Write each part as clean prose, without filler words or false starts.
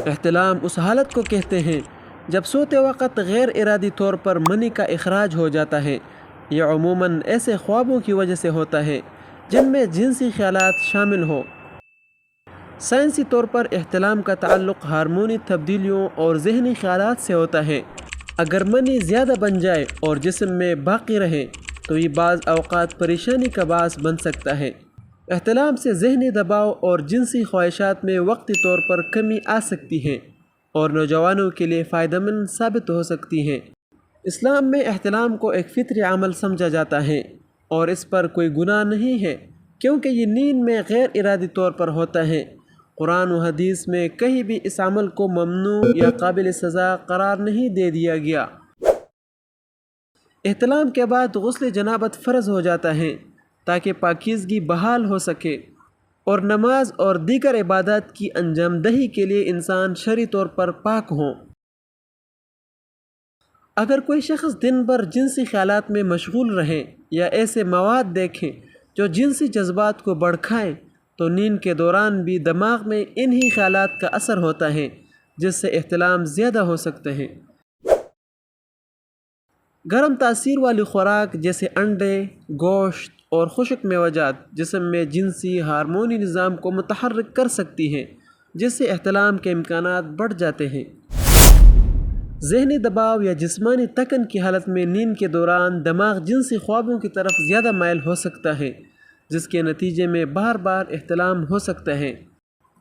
احتلام اس حالت کو کہتے ہیں جب سوتے وقت غیر ارادی طور پر منی کا اخراج ہو جاتا ہے۔ یہ عموماً ایسے خوابوں کی وجہ سے ہوتا ہے جن میں جنسی خیالات شامل ہوں۔ سائنسی طور پر احتلام کا تعلق ہارمونی تبدیلیوں اور ذہنی خیالات سے ہوتا ہے۔ اگر منی زیادہ بن جائے اور جسم میں باقی رہے تو یہ بعض اوقات پریشانی کا باعث بن سکتا ہے۔ احتلام سے ذہنی دباؤ اور جنسی خواہشات میں وقتی طور پر کمی آ سکتی ہے اور نوجوانوں کے لیے فائدہ مند ثابت ہو سکتی ہے۔ اسلام میں احتلام کو ایک فطری عمل سمجھا جاتا ہے اور اس پر کوئی گناہ نہیں ہے کیونکہ یہ نیند میں غیر ارادی طور پر ہوتا ہے۔ قرآن و حدیث میں کہیں بھی اس عمل کو ممنوع یا قابل سزا قرار نہیں دے دیا گیا۔ احتلام کے بعد غسل جنابت فرض ہو جاتا ہے تاکہ پاکیزگی بحال ہو سکے اور نماز اور دیگر عبادات کی انجام دہی کے لیے انسان شرعی طور پر پاک ہوں۔ اگر کوئی شخص دن بھر جنسی خیالات میں مشغول رہے یا ایسے مواد دیکھیں جو جنسی جذبات کو بھڑکائیں تو نیند کے دوران بھی دماغ میں انہی خیالات کا اثر ہوتا ہے جس سے احتلام زیادہ ہو سکتے ہیں۔ گرم تاثیر والی خوراک جیسے انڈے، گوشت اور خشک میوہ جات جسم میں جنسی ہارمونی نظام کو متحرک کر سکتی ہیں جس سے احتلام کے امکانات بڑھ جاتے ہیں۔ ذہنی دباؤ یا جسمانی تکن کی حالت میں نیند کے دوران دماغ جنسی خوابوں کی طرف زیادہ مائل ہو سکتا ہے جس کے نتیجے میں بار بار احتلام ہو سکتا ہے۔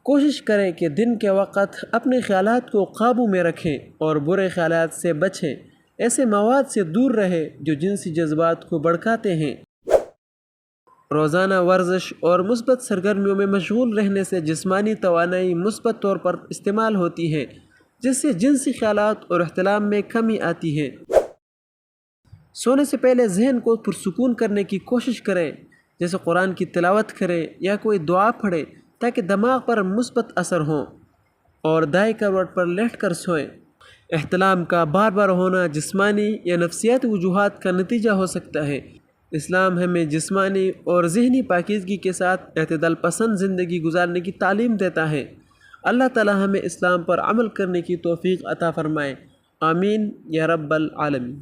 کوشش کریں کہ دن کے وقت اپنے خیالات کو قابو میں رکھیں اور برے خیالات سے بچیں۔ ایسے مواد سے دور رہیں جو جنسی جذبات کو بھڑکاتے ہیں۔ روزانہ ورزش اور مثبت سرگرمیوں میں مشغول رہنے سے جسمانی توانائی مثبت طور پر استعمال ہوتی ہے جس سے جنسی خیالات اور احتلام میں کمی آتی ہے۔ سونے سے پہلے ذہن کو پرسکون کرنے کی کوشش کریں جیسے قرآن کی تلاوت کریں یا کوئی دعا پڑھیں تاکہ دماغ پر مثبت اثر ہو، اور دائیں کروٹ پر لیٹ کر سوئیں۔ احتلام کا بار بار ہونا جسمانی یا نفسیاتی وجوہات کا نتیجہ ہو سکتا ہے۔ اسلام ہمیں جسمانی اور ذہنی پاکیزگی کے ساتھ اعتدال پسند زندگی گزارنے کی تعلیم دیتا ہے۔ اللہ تعالی ہمیں اسلام پر عمل کرنے کی توفیق عطا فرمائے، آمین یا رب العالمین۔